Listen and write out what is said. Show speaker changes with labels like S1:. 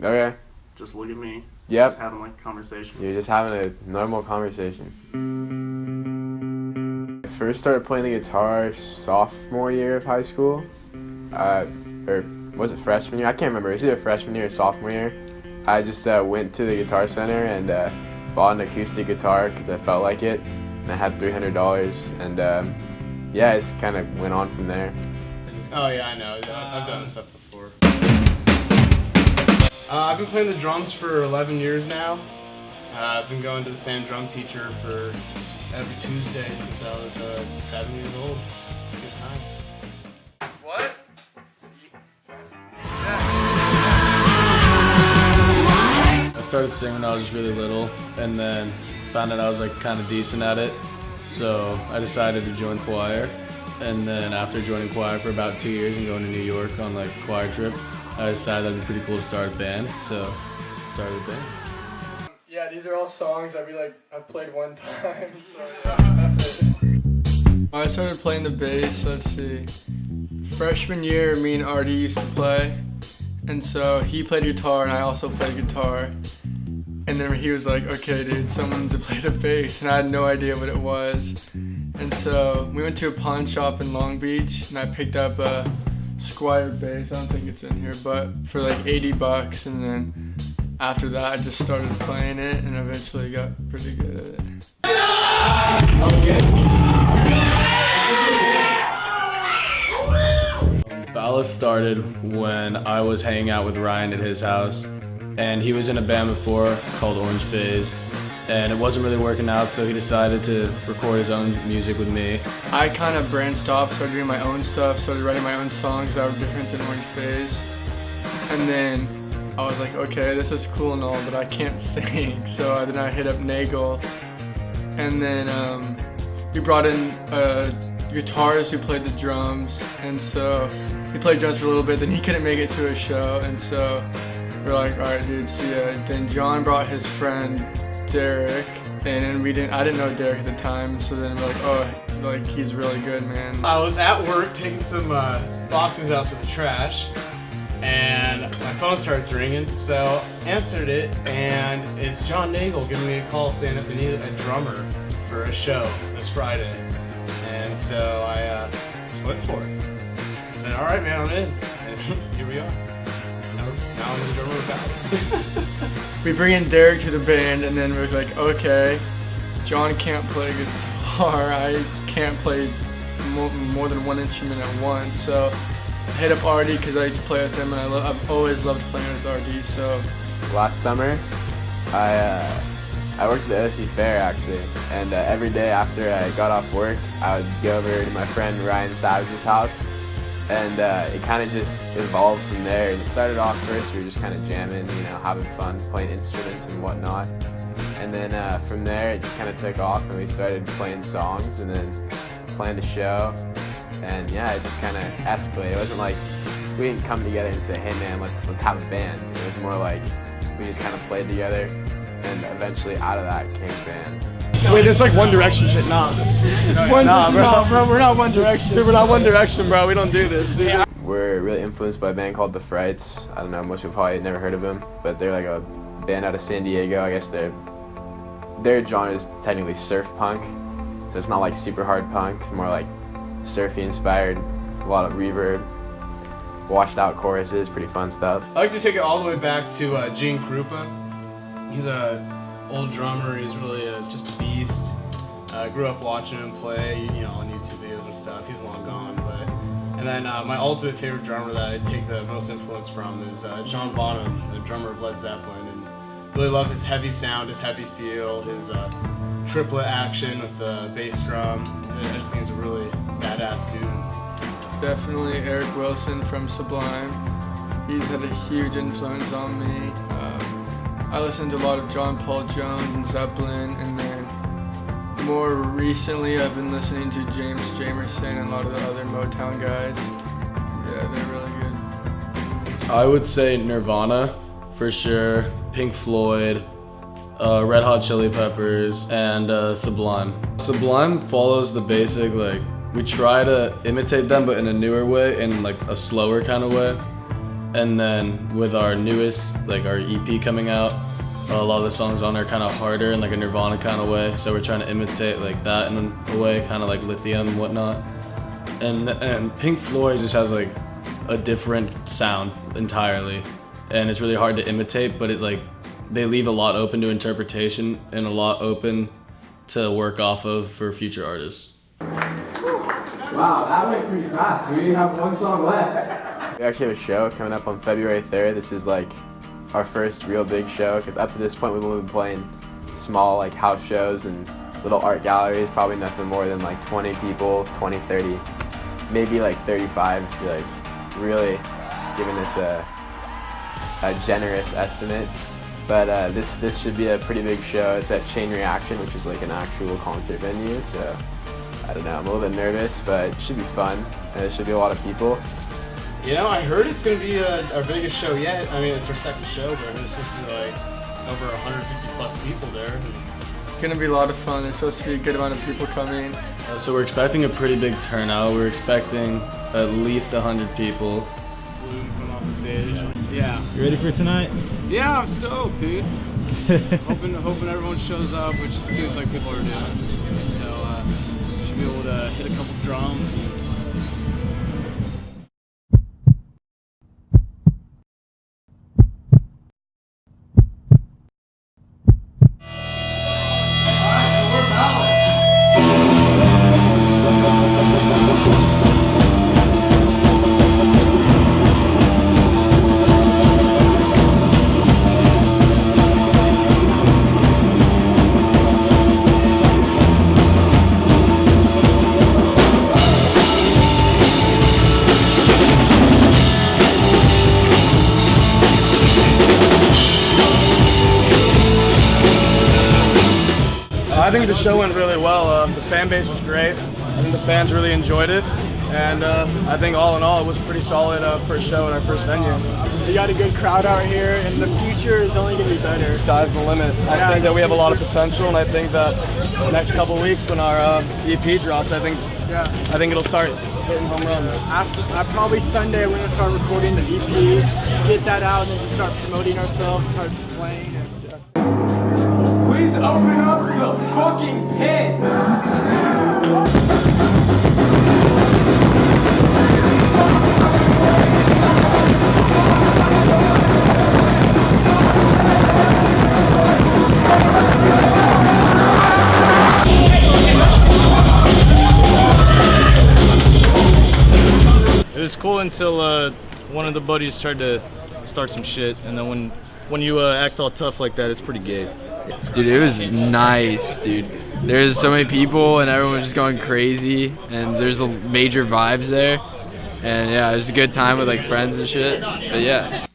S1: Okay.
S2: Just look at me.
S1: Yep.
S2: Just having like a conversation.
S1: You're just having a normal conversation. I first started playing the guitar sophomore year of high school. Or was it freshman year? I can't remember. It was either freshman year or sophomore year. I just went to the Guitar Center and bought an acoustic guitar because I felt like it. And I had $300 and yeah, I just kind of went on from there.
S3: Oh yeah, I know. I've done this stuff before. I've been playing the drums for 11 years now. I've been going to the same drum teacher for every Tuesday since I was 7 years old. Good time.
S4: What?
S5: I started singing when I was really little, and then found out I was like kind of decent at it. So I decided to join choir, and then after joining choir for about 2 years and going to New York on like a choir trip, I decided that'd be pretty cool to start a band. So started a band.
S6: Yeah, these are all songs I've played one time, so yeah, that's it. I started playing the bass, let's see. Freshman year, me and Artie used to play, and so he played guitar and I also played guitar. And then he was like, okay dude, someone to play the bass, and I had no idea what it was. And so we went to a pawn shop in Long Beach and I picked up a Squire bass, I don't think it's in here, but for like $80, and then after that I just started playing it and eventually got pretty good at it.
S5: Ballast started when I was hanging out with Ryan at his house, and he was in a band before called Orange Phase, and it wasn't really working out, so he decided to record his own music with me.
S6: I kind of branched off, started doing my own stuff, started writing my own songs that were different than Orange Phase, and then I was like, okay, this is cool and all, but I can't sing, so then I hit up Nagel, and then we brought in guitarist who played the drums, and so he played drums for a little bit, then he couldn't make it to a show, and so we're like, alright dude, see ya. Then John brought his friend Derek, and then I didn't know Derek at the time, so then we're like, oh, like he's really good, man.
S3: I was at work taking some boxes out to the trash, and my phone starts ringing, so answered it, and it's John Nagel giving me a call saying that they needed a drummer for a show this Friday. And so I just went for it. I said, all right, man, I'm in. And here we are. Now I'm the drummer of Ballast.
S6: We bring in Derek to the band, and then we're like, okay, John can't play guitar, I can't play more than one instrument at once, so I hit up Artie because I used to play with him, and I've always loved playing with Artie, so.
S1: Last summer, I worked at the OC Fair actually, and every day after I got off work, I would go over to my friend Ryan Savage's house, and it kind of just evolved from there. And it started off first, we were just kind of jamming, you know, having fun, playing instruments and whatnot. And then from there, it just kind of took off, and we started playing songs, and then planned a show. And yeah, it just kind of escalated. It wasn't like we didn't come together and say, hey man, let's have a band. It was more like we just kind of played together, and eventually out of that came a band.
S4: Wait, this is like One Direction shit, nah.
S6: Bro, we're not One Direction.
S4: Dude, we're not One Direction, bro. We don't do this, dude.
S1: We're really influenced by a band called The Frights. I don't know, most people probably never heard of them, but they're like a band out of San Diego. I guess their genre is technically surf punk, so it's not like super hard punk. It's more like surfy inspired, a lot of reverb, washed out choruses, pretty fun stuff.
S3: I like to take it all the way back to Gene Krupa. He's a old drummer. He's really just a beast. Grew up watching him play, you know, on YouTube videos and stuff. He's long gone, but. And then my ultimate favorite drummer that I take the most influence from is John Bonham, the drummer of Led Zeppelin, and really love his heavy sound, his heavy feel, his triplet action with the bass drum. I just think he's a really badass dude.
S6: Definitely Eric Wilson from Sublime. He's had a huge influence on me. I listened to a lot of John Paul Jones and Zeppelin, and then more recently I've been listening to James Jamerson and a lot of the other Motown guys. Yeah, they're really good.
S5: I would say Nirvana, for sure, Pink Floyd, Red Hot Chili Peppers, and Sublime. Sublime follows the basic, like, we try to imitate them, but in a newer way, in like a slower kind of way. And then with our newest, like our EP coming out, a lot of the songs on there are kind of harder in like a Nirvana kind of way. So we're trying to imitate like that in a way, kind of like Lithium and whatnot. And Pink Floyd just has like a different sound entirely, and it's really hard to imitate. But it like they leave a lot open to interpretation and a lot open to work off of for future artists.
S1: Wow, that went pretty fast. We have one song left. We actually have a show coming up on February 3rd. This is like our first real big show, because up to this point we've only been playing small like house shows and little art galleries, probably nothing more than like 20 people, 20, 30, maybe like 35 if you're like really giving us a generous estimate. But this should be a pretty big show. It's at Chain Reaction, which is like an actual concert venue, so I don't know, I'm a little bit nervous, but it should be fun, and there should be a lot of people.
S3: You know, I heard it's going to be our biggest show yet. I mean, it's our second show, but I heard it's supposed to be like over 150 plus people there.
S6: It's gonna be a lot of fun. There's supposed to be a good amount of people coming.
S5: So we're expecting a pretty big turnout. We're expecting at least 100 people.
S3: Balloon coming off the stage. Yeah.
S7: You ready for tonight?
S3: Yeah, I'm stoked, dude. hoping everyone shows up, which seems like people are doing. So should be able to hit a couple drums.
S4: I think the show went really well. The fan base was great. I think the fans really enjoyed it. And I think all in all, it was a pretty solid first show in our first venue.
S6: We got a good crowd out here, and the future is only going to be better.
S4: Sky's the limit. I think that we have a lot of potential, and I think that the next couple weeks when our EP drops, I think it'll start hitting home runs.
S6: After probably Sunday, we're going to start recording the EP, get that out, and then just start promoting ourselves, start just playing.
S8: Please open up the fucking pit!
S7: It was cool until one of the buddies tried to start some shit, and then when you act all tough like that, it's pretty gay.
S9: Dude, it was nice, dude. There's so many people and everyone was just going crazy, and there's major vibes there. And yeah, it was a good time with like friends and shit. But yeah.